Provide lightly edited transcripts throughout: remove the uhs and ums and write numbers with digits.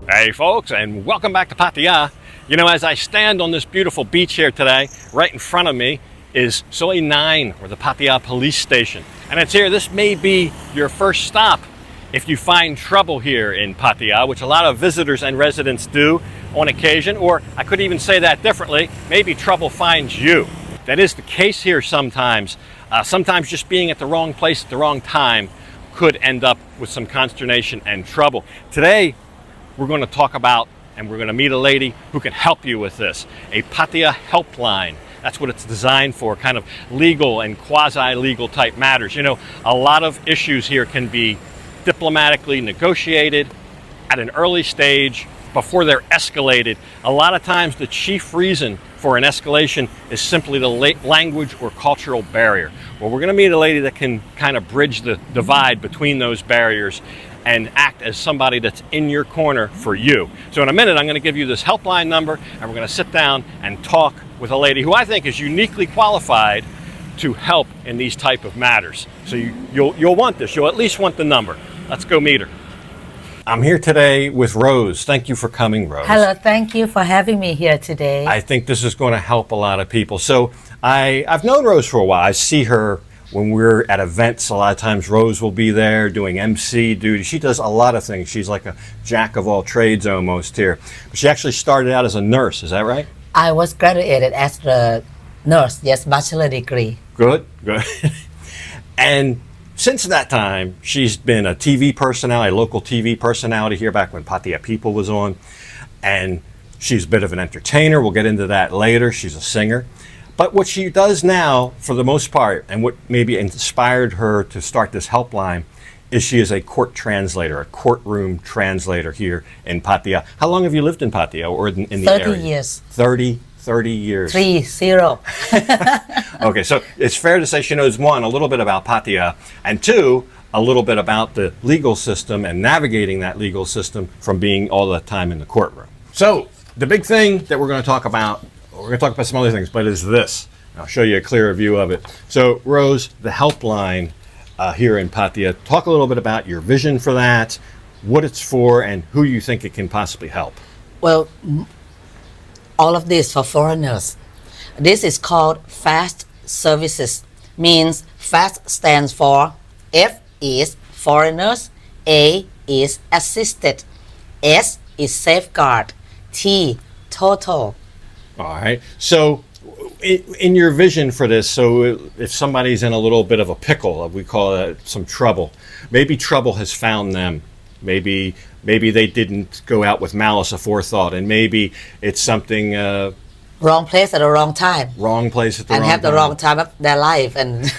Hey folks, and welcome back to Pattaya. You know, as I stand on this beautiful beach here today, right in front of me is Soi 9, or the Pattaya police station. And it's here. This may be your first stop if you find trouble here in Pattaya, which a lot of visitors and residents do on occasion, or I could even say that differently, maybe trouble finds you. That is the case here sometimes. Sometimes just being at the wrong place at the wrong time could end up with some consternation and trouble. Today, we're going to talk about, and we're going to meet a lady who can help you with this, a Pattaya helpline. That's what it's designed for, kind of legal and quasi-legal type matters. You know, a lot of issues here can be diplomatically negotiated at an early stage before they're escalated. A lot of times the chief reason for an escalation is simply the language or cultural barrier. Well, we're going to meet a lady that can kind of bridge the divide between those barriers and act as somebody that's in your corner for you. So in a minute, I'm going to give you this helpline number, and we're going to sit down and talk with a lady who I think is uniquely qualified to help in these type of matters. So you'll want this. You'll at least want the number. Let's go meet her. I'm here today with Rose. Thank you for coming, Rose. Hello, thank you for having me here today. I think this is going to help a lot of people. So I've known Rose for a while. I see her when we're at events. A lot of times Rose will be there doing MC duty. She does a lot of things. She's like a jack of all trades almost here. But she actually started out as a nurse, is that right? I was graduated as a nurse, yes, bachelor degree. Good. And since that time, she's been a TV personality, a local TV personality here back when Pattaya People was on. And she's a bit of an entertainer. We'll get into that later. She's a singer. But what she does now, for the most part, and what maybe inspired her to start this helpline, is she is a court translator, a courtroom translator here in Pattaya. How long have you lived in Pattaya or in the area? 30 years. 30 years. 30. Okay, so it's fair to say she knows, one, a little bit about Pattaya, and two, a little bit about the legal system and navigating that legal system from being all the time in the courtroom. So the big thing that we're going to talk about, we're going to talk about some other things, but is this. I'll show you a clearer view of it. So Rose, the helpline here in Pattaya, talk a little bit about your vision for that, what it's for, and who you think it can possibly help. Well, all of this for foreigners. This is called fast services. Means fast stands for F is foreigners, A is assisted, S is safeguard, T total. All right. So in your vision for this, so if somebody's in a little bit of a pickle, we call it some trouble, maybe trouble has found them. Maybe they didn't go out with malice aforethought, and maybe it's something wrong place at the wrong time. Wrong place at the wrong time. And have the wrong time of their life and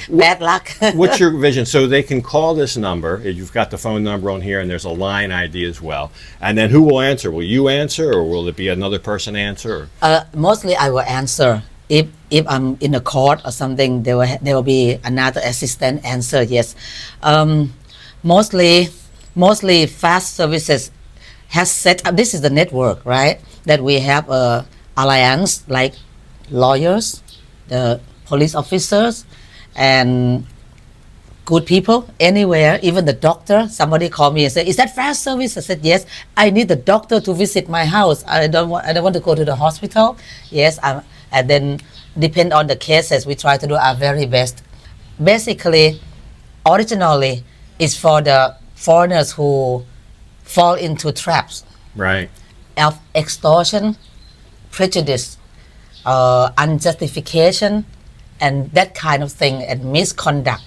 bad luck. What's your vision? So they can call this number. You've got the phone number on here, and there's a line ID as well. And then who will answer? Will you answer, or will it be another person answer? Mostly I will answer. If I'm in a court or something, there will be another assistant answer. Yes. Mostly fast services has set up. This is the network, right? That we have a alliance like lawyers, the police officers, and good people anywhere, even the doctor. Somebody called me and said, "Is that fast service?" I said, "Yes, I need the doctor to visit my house. I don't want to go to the hospital." Yes, and then depend on the cases, we try to do our very best. Basically, originally, it's for the foreigners who fall into traps. Right. Of extortion, prejudice, unjustification, and that kind of thing, and misconduct,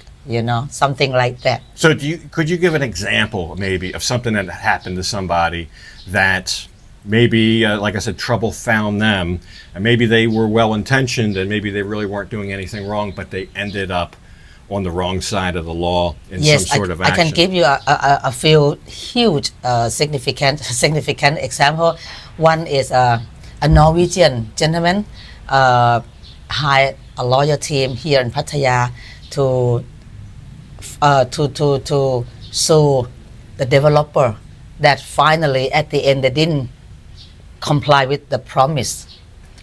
something like that. So could you give an example maybe of something that happened to somebody that maybe, like I said, trouble found them, and maybe they were well-intentioned and maybe they really weren't doing anything wrong, but they ended up on the wrong side of the law in some sort of action? I can give you a few huge significant example. One is a Norwegian gentleman hired a lawyer team here in Pattaya to sue the developer that finally at the end they didn't comply with the promise.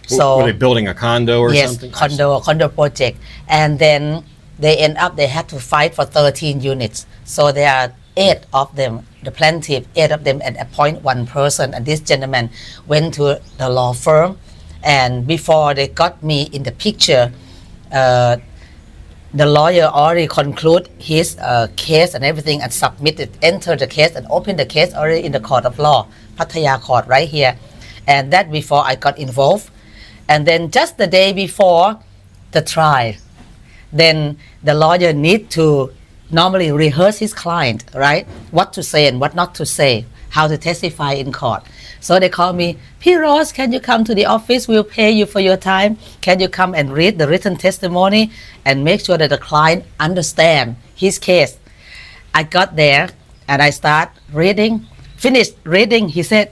So were they building a condo or something? Yes, condo project, and then they had to fight for 13 units. So there are eight of them, the plaintiff, eight of them, and appoint one person. And this gentleman went to the law firm, and before they got me in the picture, the lawyer already conclude his case and everything and submitted, entered the case and opened the case already in the court of law, Pattaya court right here. And that before I got involved. And then just the day before the trial, then the lawyer need to normally rehearse his client, right? What to say and what not to say, how to testify in court. So they call me, P. Ross, can you come to the office? We'll pay you for your time. Can you come and read the written testimony and make sure that the client understand his case? I got there and I start reading. Finished reading, he said,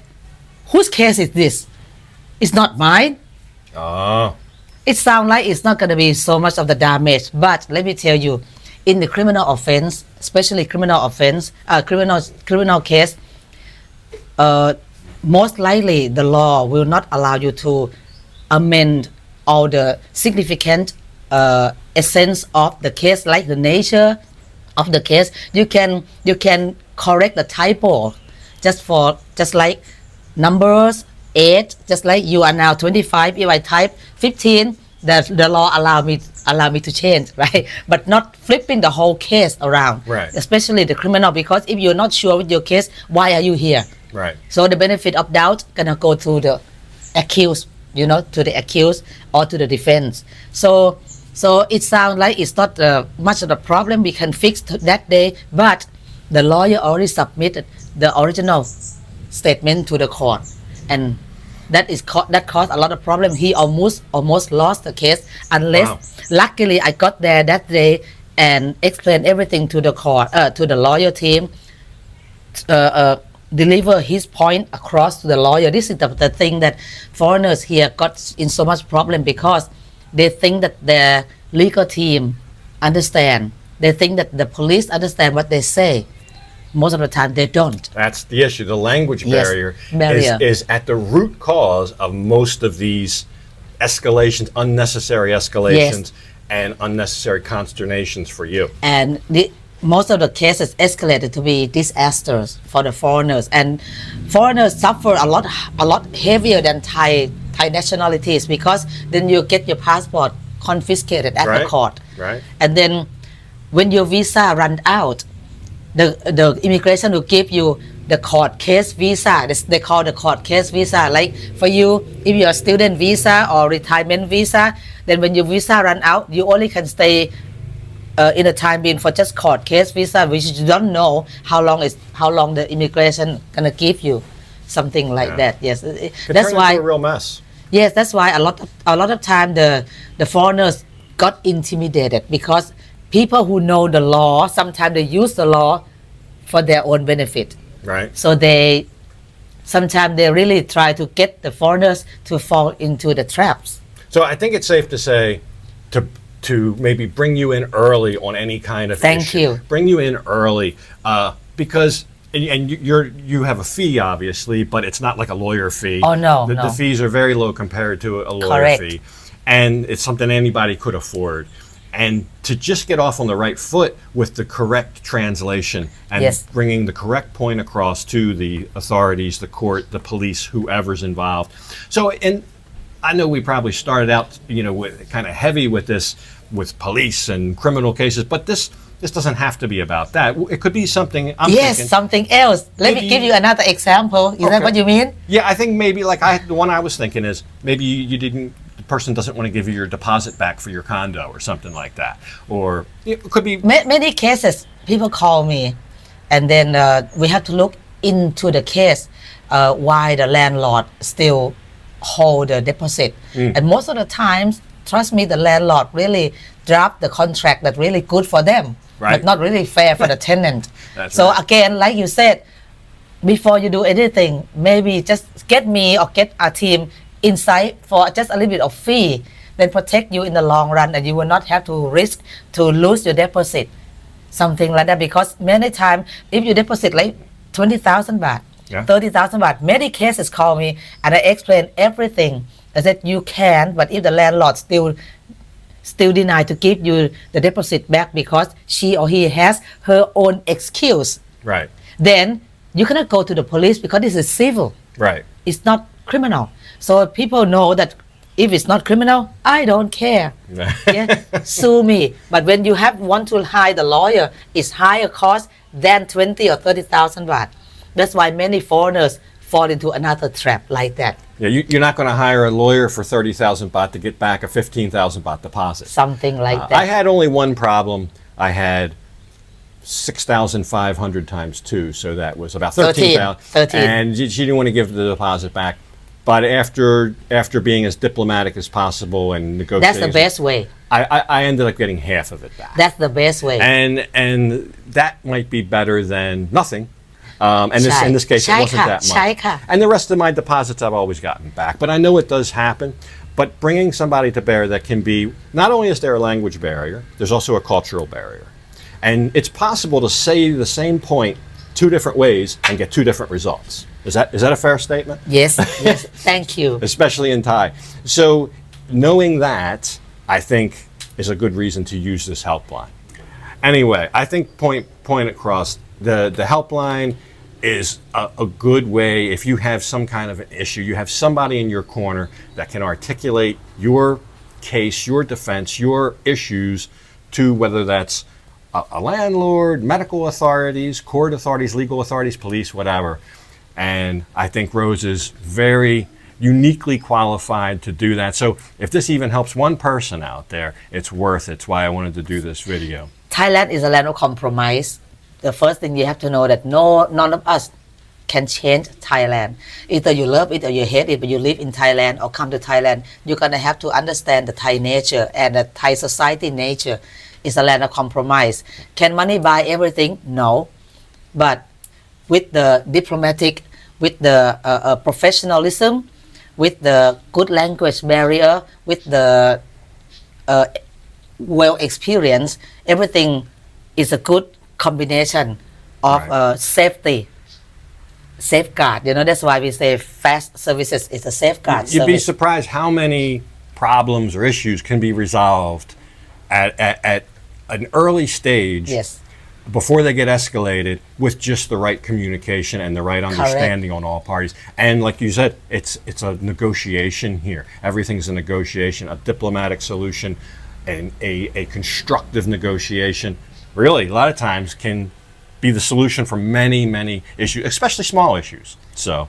whose case is this? It's not mine. Oh. It sounds like it's not going to be so much of the damage, but let me tell you, in the criminal offense, especially criminal case, most likely the law will not allow you to amend all the significant essence of the case, like the nature of the case. You can correct the typo, just like numbers 8, just like you are now 25. If I type 15, the law allow me to change, right? But not flipping the whole case around, right? Especially the criminal, because if you're not sure with your case, why are you here? Right. So the benefit of doubt gonna go to the accused, to the accused or to the defense. So it sounds like it's not much of a problem. We can fix that day, but the lawyer already submitted the original statement to the court, and that caused a lot of problem. He almost lost the case, unless luckily I got there that day and explained everything to the court, to the lawyer team, deliver his point across to the lawyer. This is the thing that foreigners here got in so much problem, because they think that their legal team understand. They think that the police understand what they say. Most of the time they don't. That's the issue. The language Yes, barrier barrier. Is at the root cause of most of these escalations, unnecessary escalations, and unnecessary consternations for you. And most of the cases escalated to be disasters for the foreigners, and foreigners suffer a lot heavier than Thai nationalities, because then you get your passport confiscated at the court, right? And then when your visa run out, the immigration will give you the court case visa. They call the court case visa. Like for you, if you're a student visa or retirement visa, then when your visa run out, you only can stay in a time being for just court case visa, which you don't know how long the immigration gonna give you, something like that. Yes, that's why it's a real mess. Yes, that's why a lot of time the foreigners got intimidated, because people who know the law, sometimes they use the law for their own benefit. Right. So sometimes they really try to get the foreigners to fall into the traps. So I think it's safe to say to maybe bring you in early on any kind of Thank issue. you. Bring you in early because and you have a fee, obviously, but it's not like a lawyer fee. Oh, no, The no. fees are very low compared to a lawyer Correct. fee, and it's something anybody could afford. And to just get off on the right foot with the correct translation and Yes. bringing the correct point across to the authorities, the court, the police, whoever's involved. So, and I know we probably started out, with kind of heavy with this, with police and criminal cases, but this doesn't have to be about that. It could be something. I'm thinking, Something else. Let me give you another example. Is that what you mean? Yeah, I think maybe the one I was thinking is maybe you didn't. The person doesn't want to give you your deposit back for your condo or something like that, or it could be Many cases, people call me, and then we have to look into the case, why the landlord still hold the deposit. And most of the times, trust me, the landlord really draft the contract that really good for them, Right. but not really fair for the tenant. That's so right. again, like you said, before you do anything, maybe just get me or get our team inside for just a little bit of fee, then protect you in the long run, and you will not have to risk to lose your deposit, something like that. Because many times, if you deposit like 20,000 baht, 30,000 baht, many cases call me and I explain everything. I said you can, but if the landlord still deny to give you the deposit back because she or he has her own excuse, Right. then you cannot go to the police because this is civil. Right. It's not criminal. So people know that if it's not criminal, I don't care. Yeah, sue me. But when you want to hire the lawyer, it's higher cost than 20 or 30,000 baht. That's why many foreigners fall into another trap like that. Yeah, you're not going to hire a lawyer for 30,000 baht to get back a 15,000 baht deposit. Something like that. I had only one problem. I had 6,500 times 2, so that was about 13,000. 13. And she didn't want to give the deposit back. But after being as diplomatic as possible and negotiating, That's the best way. I ended up getting half of it back. That's the best way. And that might be better than nothing. And in this case, it wasn't that much. And the rest of my deposits I've always gotten back. But I know it does happen. But bringing somebody to bear that can be, not only is there a language barrier, there's also a cultural barrier. And it's possible to say the same point 2 different ways and get 2 different results. Is that a fair statement? Yes, yes. Thank you. Especially in Thai. So knowing that, I think, is a good reason to use this helpline. Anyway, I think point across, the helpline is a good way. If you have some kind of an issue, you have somebody in your corner that can articulate your case, your defense, your issues to whether that's a landlord, medical authorities, court authorities, legal authorities, police, whatever. And I think Rose is very uniquely qualified to do that. So if this even helps one person out there, it's worth it. It's why I wanted to do this video. Thailand is a land of compromise. The first thing you have to know that none of us can change Thailand. Either you love it or you hate it, but you live in Thailand or come to Thailand, you're going to have to understand the Thai nature and the Thai society nature. It's a land of compromise. Can money buy everything? No. But with the diplomatic, with the professionalism, with the good language barrier, with the well experience, everything is a good combination of safety, safeguard. That's why we say fast services is a safeguard. You'd be surprised how many problems or issues can be resolved at an early stage. Yes. Before they get escalated with just the right communication and the right understanding on all parties. And like you said, it's a negotiation here. Everything's a negotiation, a diplomatic solution, and a constructive negotiation. Really, a lot of times can be the solution for many, many issues, especially small issues. So,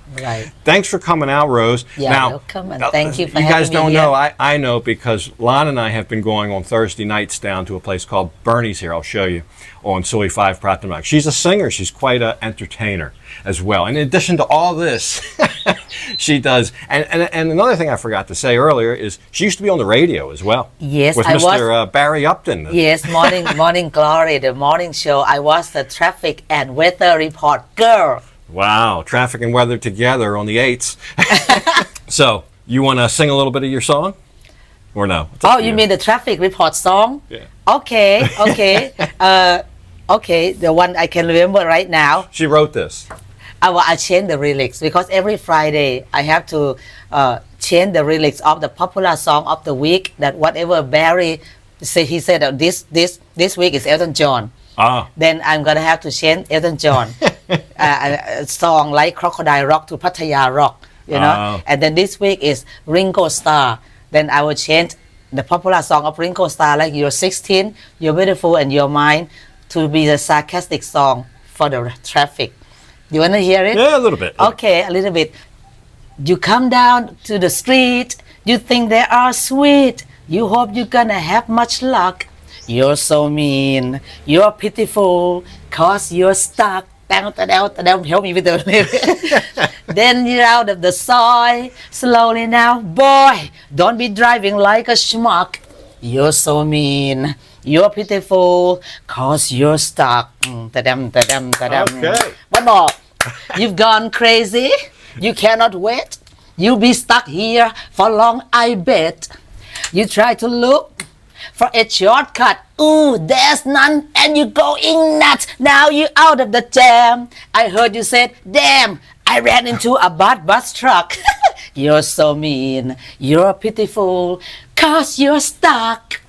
thanks for coming out, Rose. Yeah, welcome, and thank you for having me. You guys don't know, I know because Lon and I have been going on Thursday nights down to a place called Bernie's here. I'll show you on Sui 5 Pratamaak. She's a singer. She's quite an entertainer as well. And in addition to all this, she does. And another thing I forgot to say earlier is she used to be on the radio as well. Yes, with Mr. Barry Upton. Yes, Morning Glory, the morning show. I was the traffic and weather report girl. Wow, traffic and weather together on the 8s. So, you want to sing a little bit of your song? Or no? Oh, you mean the traffic report song? Yeah. Okay. Okay, the one I can remember right now. She wrote this. I change the lyrics because every Friday I have to change the lyrics of the popular song of the week. That whatever Barry say, he said that this week is Elton John. Then I'm gonna have to change Elton John a song like Crocodile Rock to Pattaya Rock, And then this week is Ringo Starr. Then I will change the popular song of Ringo Starr like You're 16, You're Beautiful, and You're Mine to be the sarcastic song for the traffic. You want to hear it? Yeah, a little bit. Okay, a little bit. You come down to the street, you think they are sweet, you hope you're gonna have much luck. You're so mean, you're pitiful, cause you're stuck. Help me with the lyrics. Then you're out of the soil, slowly now, boy, don't be driving like a schmuck. You're so mean, you're pitiful, cause you're stuck. Okay. One more. You've gone crazy, you cannot wait. You'll be stuck here for long, I bet. You try to look for a shortcut. Ooh, there's none, and you're going nuts. Now you're out of the jam. I heard you said, damn, I ran into a bus truck. You're so mean, you're pitiful, cause you're stuck.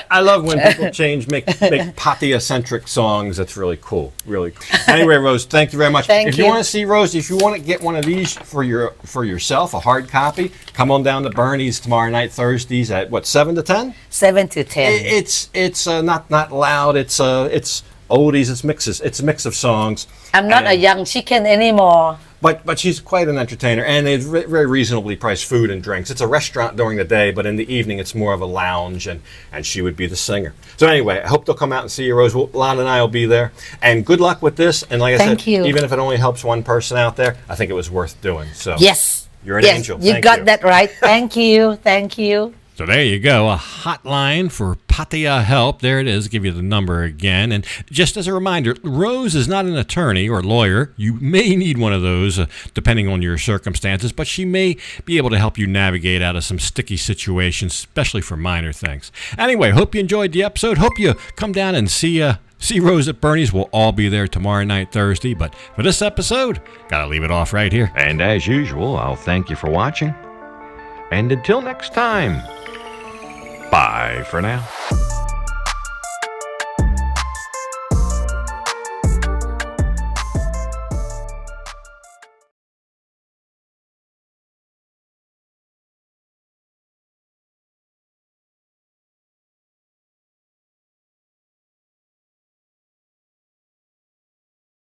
I love when people make Pattaya-centric songs. That's really cool. Really cool. Anyway, Rose, thank you very much. If you want to see Rose, if you want to get one of these for yourself, a hard copy, come on down to Bernie's tomorrow night, Thursdays at what, 7 to 10? 7 to 10. It's not loud. It's oldies. It's mixes. It's a mix of songs. I'm not a young chicken anymore. But she's quite an entertainer, and it's very reasonably priced food and drinks. It's a restaurant during the day, but in the evening it's more of a lounge, and she would be the singer. So anyway, I hope they'll come out and see you, Rose. Lana and I will be there. And good luck with this. And like I said, even if it only helps one person out there, I think it was worth doing. So yes, you're an angel. You got that right. Thank you. Thank you. So there you go, a hotline for Pattaya help. There it is. Give you the number again. And just as a reminder, Rose is not an attorney or lawyer. You may need one of those depending on your circumstances, but she may be able to help you navigate out of some sticky situations, especially for minor things. Anyway, hope you enjoyed the episode. Hope you come down and see Rose at Bernie's. We'll all be there tomorrow night, Thursday. But for this episode, gotta leave it off right here. And as usual, I'll thank you for watching. And until next time, bye for now.